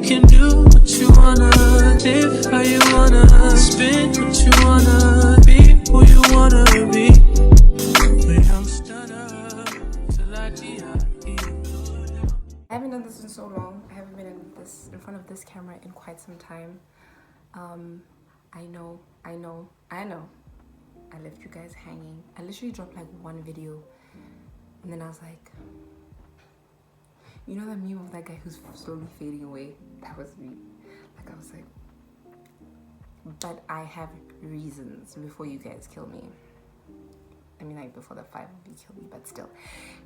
can do what you wanna, live how you wanna, spin what you wanna, be who you wanna be. When I'm stood up till I die. I haven't done this in so long. I haven't been in front of this camera in quite some time. I know. I left you guys hanging. I literally dropped like one video, and then I was like, you know that meme of that guy who's slowly fading away? That was me. Like, I was like, but I have reasons before you guys kill me. I mean, like, before the 5 of you kill me, but still,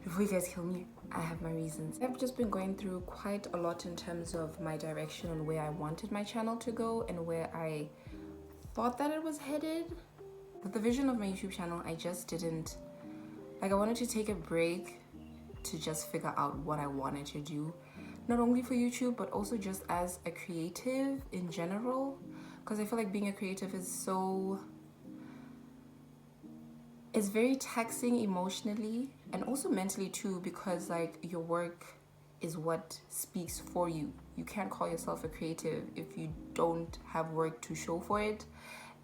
before you guys kill me, I have my reasons. I've just been going through quite a lot in terms of my direction and where I wanted my channel to go and where I thought that it was headed. With the vision of my YouTube channel, I just didn't, like, I wanted to take a break to just figure out what I wanted to do, not only for YouTube, but also just as a creative in general, because I feel like being a creative is so, it's very taxing emotionally and also mentally too, because like your work is what speaks for you. You can't call yourself a creative if you don't have work to show for it.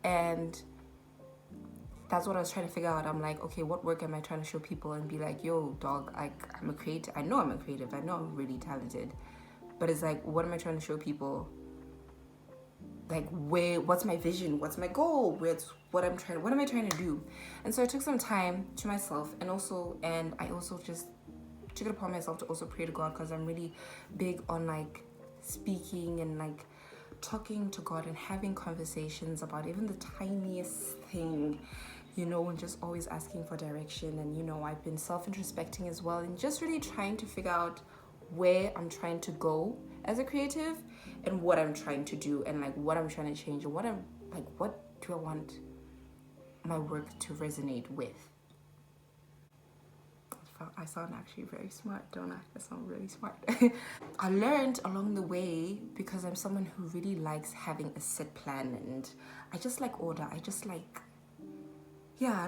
And that's what I was trying to figure out. I'm like, okay, what work am I trying to show people and be like, yo, dog, I'm a creative. I know I'm a creative. I know I'm really talented. But it's like, what am I trying to show people? Like, what's my vision? What's my goal? What am I trying to do? And so I took some time to myself, and I also just took it upon myself to also pray to God, because I'm really big on like speaking and like talking to God and having conversations about even the tiniest thing, you know, and just always asking for direction. And, you know, I've been self-introspecting as well and just really trying to figure out where I'm trying to go as a creative and what I'm trying to do and like what I'm trying to change and what do I want my work to resonate with. I sound actually very smart, don't I? I sound really smart. I learned along the way, because I'm someone who really likes having a set plan, and I just like order. I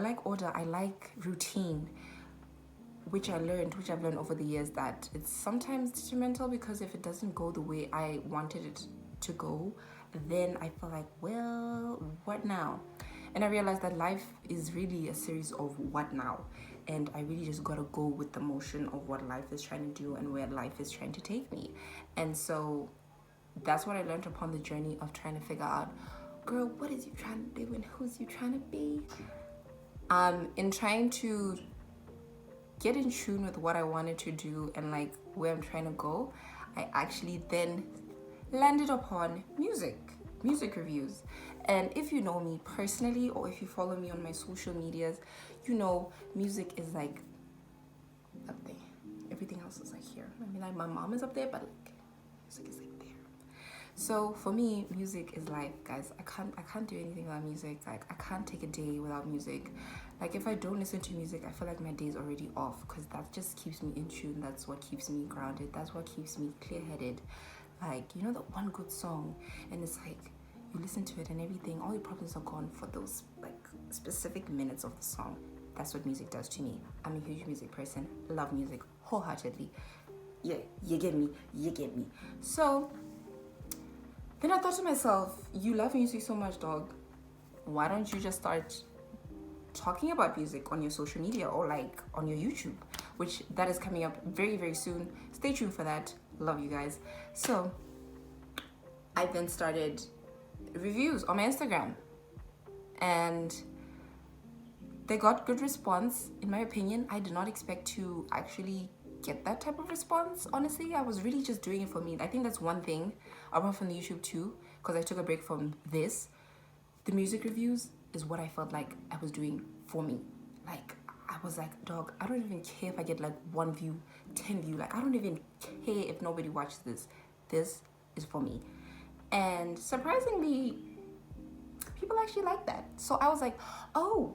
like order. I like routine, which I've learned over the years that it's sometimes detrimental, because if it doesn't go the way I wanted it to go, then I feel like, well, what now? And I realized that life is really a series of what now. And I really just gotta go with the motion of what life is trying to do and where life is trying to take me. And so that's what I learned upon the journey of trying to figure out, girl, what is you trying to do and who's you trying to be? In trying to get in tune with what I wanted to do and like where I'm trying to go, I actually then landed upon music reviews. And if you know me personally, or if you follow me on my social medias, you know music is like up there. Everything else is like here. I mean, like my mom is up there, but like music is like there. So for me, music is life, guys. I can't do anything without music. Like I can't take a day without music. Like if I don't listen to music, I feel like my day's already off, because that just keeps me in tune. That's what keeps me grounded. That's what keeps me clear-headed. Like, you know, that one good song, and it's like you listen to it and everything, all your problems are gone for those like specific minutes of the song. That's what music does to me. I'm a huge music person. Love music wholeheartedly. Yeah, you get me. So then I thought to myself, you love music so much, dog. Why don't you just start talking about music on your social media or like on your YouTube, which that is coming up very, very soon. Stay tuned for that. Love you guys. So I then started reviews on my Instagram, and they got good response. In my opinion, I did not expect to actually get that type of response. Honestly, I was really just doing it for me. I think that's one thing apart from the YouTube too, because I took a break from this. The music reviews is what I felt like I was doing for me. Like I was like, dog, I don't even care if I get like 1 view, 10 view. Like I don't even care if nobody watches this. This is for me. And surprisingly, people actually like that. So I was like, oh,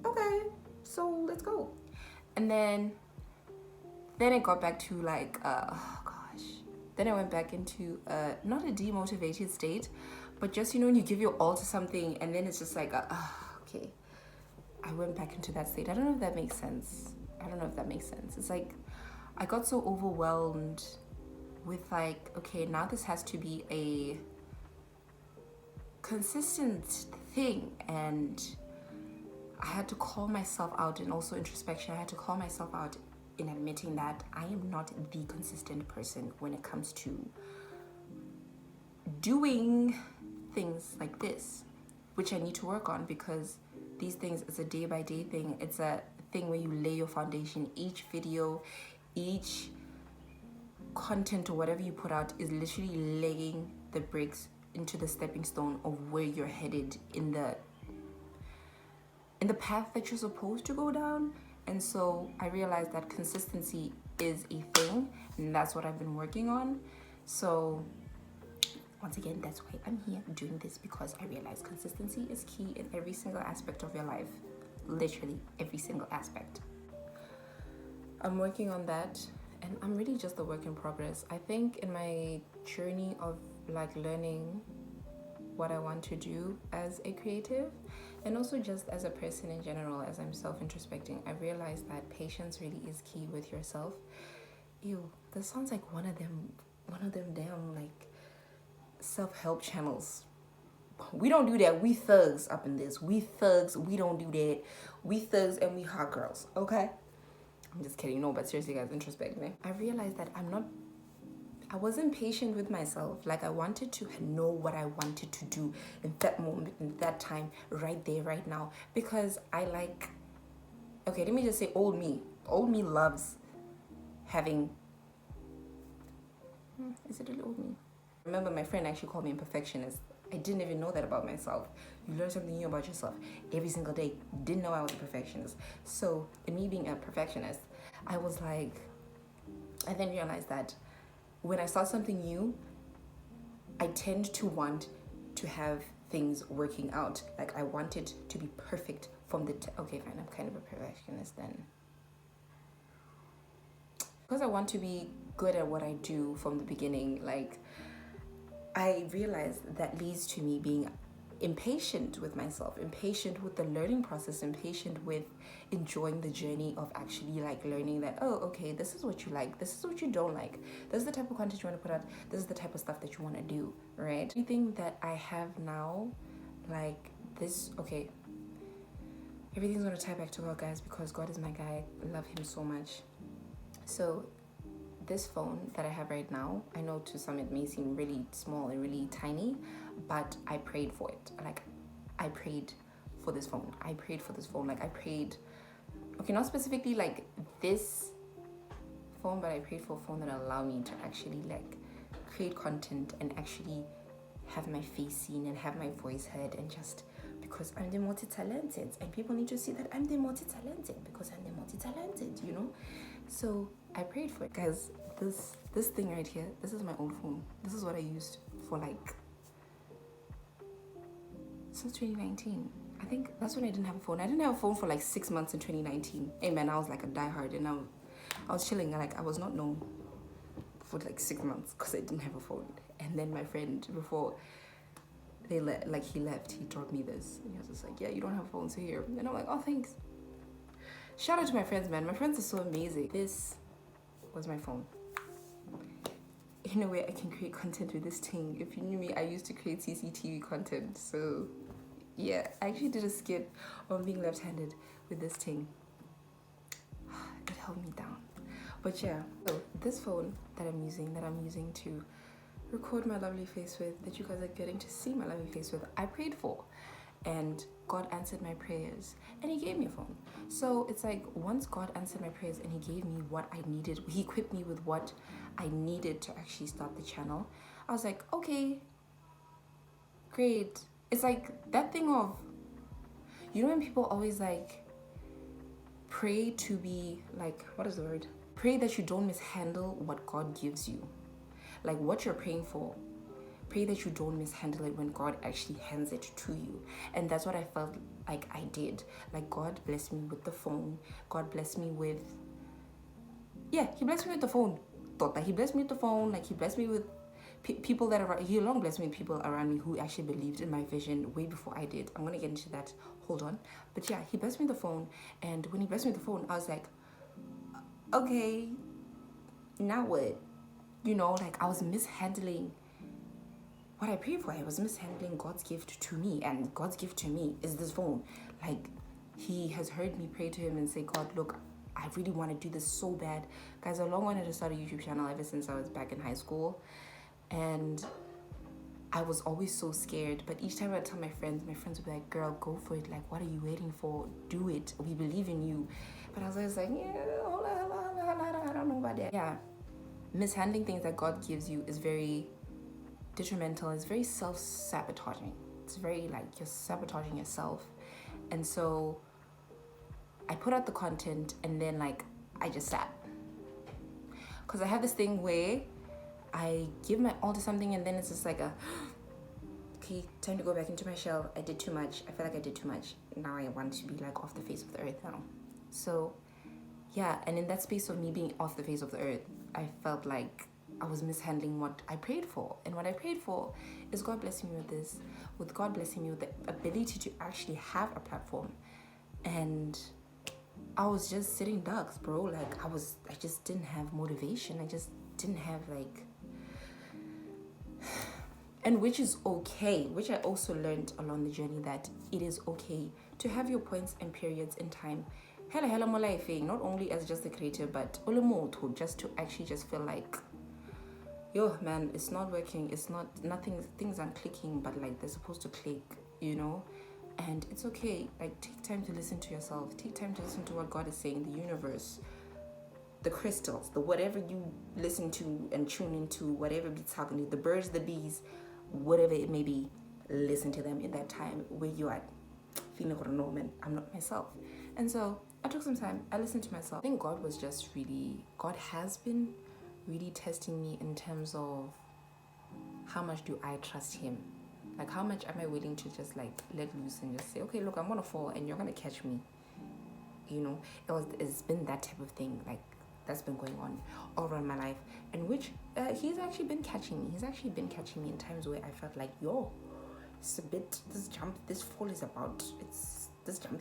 okay, so let's go. And then it got back to like, then I went back into not a demotivated state, but just, you know, when you give your all to something and then it's just like, okay, I went back into that state. I don't know if that makes sense. It's like I got so overwhelmed with like, okay, now this has to be a consistent thing. And I had to call myself out, and also introspection. I had to call myself out in admitting that I am not the consistent person when it comes to doing things like this, which I need to work on, because these things is a day by day thing. It's a thing where you lay your foundation. Each video, each content or whatever you put out is literally laying the bricks into the stepping stone of where you're headed in the path that you're supposed to go down. And so I realized that consistency is a thing, and that's what I've been working on. So once again, that's why I'm here doing this, because I realize consistency is key in every single aspect of your life. Literally every single aspect. I'm working on that, and I'm really just a work in progress. I think in my journey of like learning what I want to do as a creative, and also just as a person in general, as I'm self-introspecting, I realized that patience really is key with yourself. Ew, this sounds like one of them damn like self-help channels. We don't do that. We thugs up in this. We thugs, we don't do that. We thugs and we hot girls, okay? I'm just kidding, no, but seriously guys, introspect me. I realized that I wasn't patient with myself. Like I wanted to know what I wanted to do in that moment, in that time, right there, right now. Because okay, let me just say old me. Old me loves having, is it really old me? Remember, my friend actually called me a perfectionist. I didn't even know that about myself. You learn something new about yourself every single day. Didn't know I was a perfectionist. So in me being a perfectionist, I was like, I then realized that when I start something new, I tend to want to have things working out. Like I want it to be perfect from the okay, fine, I'm kind of a perfectionist then. Because I want to be good at what I do from the beginning, like I realized that leads to me being impatient with myself, impatient with the learning process, impatient with enjoying the journey of actually like learning that, oh, okay, this is what you like, this is what you don't like, this is the type of content you want to put out, this is the type of stuff that you want to do, right? Everything that I have now, like this, okay, everything's going to tie back to God, guys, because God is my guy. I love him so much. So this phone that I have right now, I know to some it may seem really small and really tiny, but I prayed for it. Like I prayed for this phone. I prayed for this phone. Like I prayed, okay, not specifically like this phone, but I prayed for a phone that allowed me to actually like create content and actually have my face seen and have my voice heard, and just because I'm the multi-talented, and people need to see that I'm the multi-talented because I'm the multi-talented, you know? So I prayed for it. Guys, this thing right here, this is my old phone. This is what I used for like since 2019. I think that's when I didn't have a phone. I didn't have a phone for like 6 months in 2019. Hey man, I was like a diehard, and I was chilling, like I was not known for like 6 months because I didn't have a phone. And then my friend, before he left, he taught me this, and he was just like, yeah, you don't have phones here. And I'm like, oh, thanks. Shout out to my friends, man. My friends are so amazing. This was my phone. In a way, I can create content with this thing. If you knew me, I used to create CCTV content. So yeah, I actually did a skit on being left-handed with this thing. It held me down. But yeah, so this phone that I'm using to record my lovely face with, that you guys are getting to see my lovely face with, I prayed for. And God answered my prayers, and he gave me a phone. So it's like, once God answered my prayers and he gave me what I needed, he equipped me with what I needed to actually start the channel, I was like, okay, great. It's like that thing of, you know when people always like pray to be like, what is the word? Pray that you don't mishandle what God gives you. Like what you're praying for, pray that you don't mishandle it when God actually hands it to you. And that's what I felt like I did. Like God blessed me with the phone. God blessed me with, yeah, he blessed me with the phone. Thought that he blessed me with the phone. Like he blessed me with people that are, he alone blessed me with people around me who actually believed in my vision way before I did. I'm gonna get into that, hold on. But yeah, he blessed me with the phone. And when he blessed me with the phone, I was like, okay, now what? like I was mishandling what I prayed for. I was mishandling God's gift to me, and God's gift to me is this phone. Like, he has heard me pray to him and say, God, look, I really want to do this so bad. Guys, I've long wanted to start a YouTube channel ever since I was back in high school. And I was always so scared. But each time I tell my friends would be like, girl, go for it. Like, what are you waiting for? Do it. We believe in you. But I was always like, yeah, I don't know about that. Yeah. Mishandling things that God gives you is very detrimental. It's very self-sabotaging. It's very like you're sabotaging yourself. And so I put out the content and then like I just sat. Because I have this thing where I give my all to something and then it's just like okay, time to go back into my shell. I did too much. I feel like I did too much. Now I want to be like off the face of the earth now. So yeah, and in that space of me being off the face of the earth, I felt like I was mishandling what I prayed for. And what I prayed for is God blessing me with this, with God blessing me with the ability to actually have a platform. And I was just sitting ducks, bro. Like I just didn't have motivation. I just didn't have like, and which is okay, which I also learned along the journey, that it is okay to have your points and periods in time. Hella more life, not only as just a creator, but just to actually just feel like, yo, man, it's not working. It's nothing, things aren't clicking, but like they're supposed to click, and it's okay. Like, take time to listen to yourself. Take time to listen to what God is saying, the universe, the crystals, the whatever you listen to and tune into, whatever beats talking to, the birds, the bees, whatever it may be, listen to them in that time where you are feeling, no, man, I'm not myself. And so I took some time. I listened to myself. I think God has been really testing me in terms of how much do I trust him? Like, how much am I willing to just like let loose and just say, okay, look, I'm gonna fall and you're gonna catch me. It's been that type of thing, like that's been going on over in my life, and which he's actually been catching me. He's actually been catching me in times where I felt like, yo, it's a bit, this jump is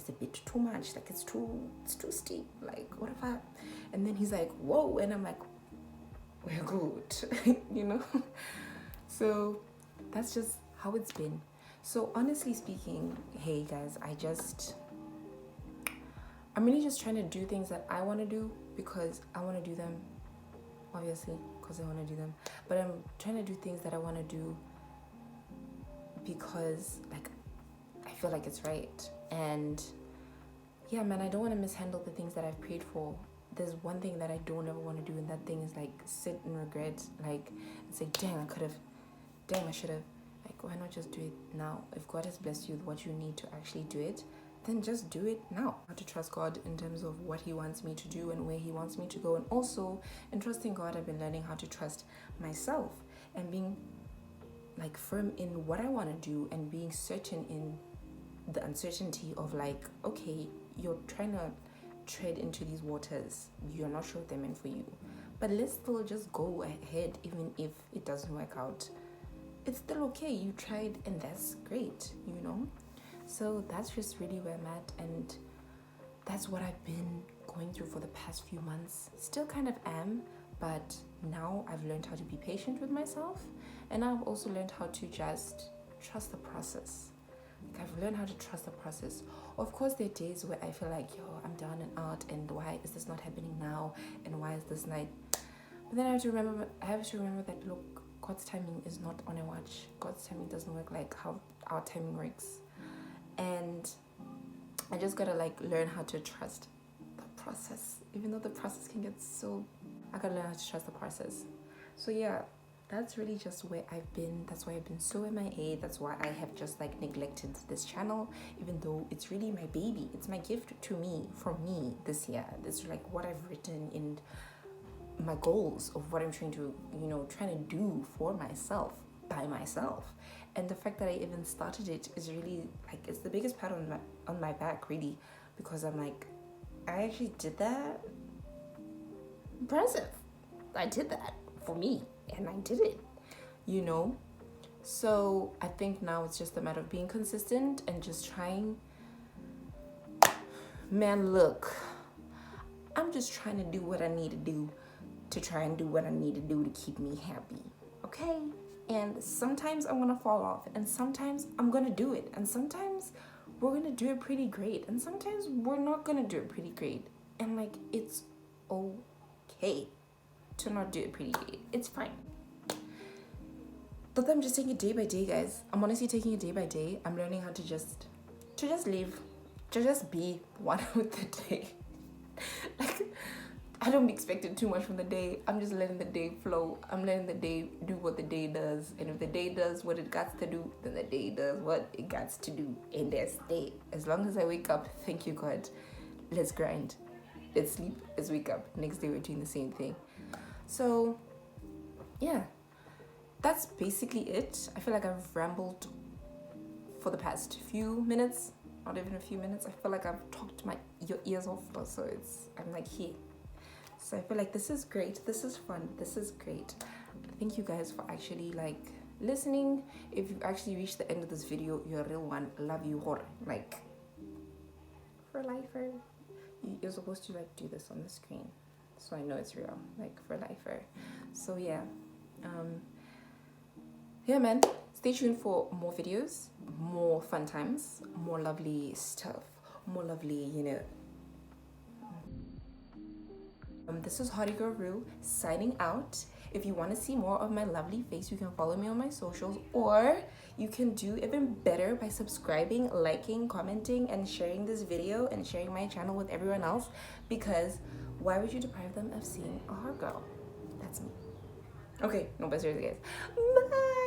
a bit too much. Like it's too steep. Like, what if I? And then he's like, whoa, and I'm like, we're good, So that's just how it's been. So honestly speaking, hey guys, I'm really just trying to do things that I want to do because I want to do them, obviously, because I want to do them. But I'm trying to do things that I want to do because like I feel like it's right. And yeah, man, I don't want to mishandle the things that I've prayed for. There's one thing that I don't ever want to do, and that thing is like sit and regret, like and say, I should have. Like, why not just do it now? If God has blessed you with what you need to actually do it, then just do it now. How to trust God in terms of what he wants me to do and where he wants me to go. And also in trusting God, I've been learning how to trust myself and being like firm in what I want to do and being certain in the uncertainty of like, okay, you're trying to tread into these waters. You're not sure if they're meant for you. But let's still just go ahead even if it doesn't work out. It's still okay. You tried and that's great, So that's just really where I'm at, and that's what I've been going through for the past few months. Still kind of am, but now I've learned how to be patient with myself, and I've also learned how to just trust the process. Like, I've learned how to trust the process. Of course, there are days where I feel like, yo, I'm down and out, and why is this not happening now? And why is this night? But then I have to remember that, look, God's timing is not on a watch. God's timing doesn't work like how our timing works. And I just gotta like learn how to trust the process. Even though the process can get I gotta learn how to trust the process. So yeah, that's really just where I've been. That's why I've been so MIA. That's why I have just like neglected this channel, even though it's really my baby. It's my gift to me, from me this year. This is like what I've written in my goals of what I'm trying to do for myself, by myself. And the fact that I even started it is really like, it's the biggest pat on my back, really, because I'm like, I actually did that. Impressive. I did that for me and I did it, So I think now it's just a matter of being consistent and just trying. Man, look, I'm just trying to do what I need to do to try and do what I need to do to keep me happy. Okay? And sometimes I'm gonna fall off, and sometimes I'm gonna do it, and sometimes we're gonna do it pretty great, and sometimes we're not gonna do it pretty great. And like, it's okay to not do it pretty great. It's fine. But I'm just taking it day by day, guys. I'm honestly taking it day by day. I'm learning how to just live, to just be one with the day. Like, I don't expect it too much from the day. I'm just letting the day flow. I'm letting the day do what the day does. And if the day does what it got to do, then the day does what it got to do in their state. As long as I wake up, thank you, God. Let's grind. Let's sleep. Let's wake up. Next day, we're doing the same thing. So, yeah. That's basically it. I feel like I've rambled for the past few minutes. Not even a few minutes. I feel like I've talked your ears off. So I'm like here. So I feel like this is great. This is fun. This is great. Thank you guys for actually like listening. If you've actually reached the end of this video, you're a real one. Love you, whore. Like, for lifer. You're supposed to like do this on the screen, so I know it's real. Like, for lifer. So yeah. Yeah, man. Stay tuned for more videos, more fun times, more lovely stuff, more lovely, you know. This is Hottie Girl Rue signing out. If you want to see more of my lovely face, you can follow me on my socials, or you can do even better by subscribing, liking, commenting, and sharing this video and sharing my channel with everyone else, because why would you deprive them of seeing a hot girl? That's me. Okay, no, but seriously, guys. Bye.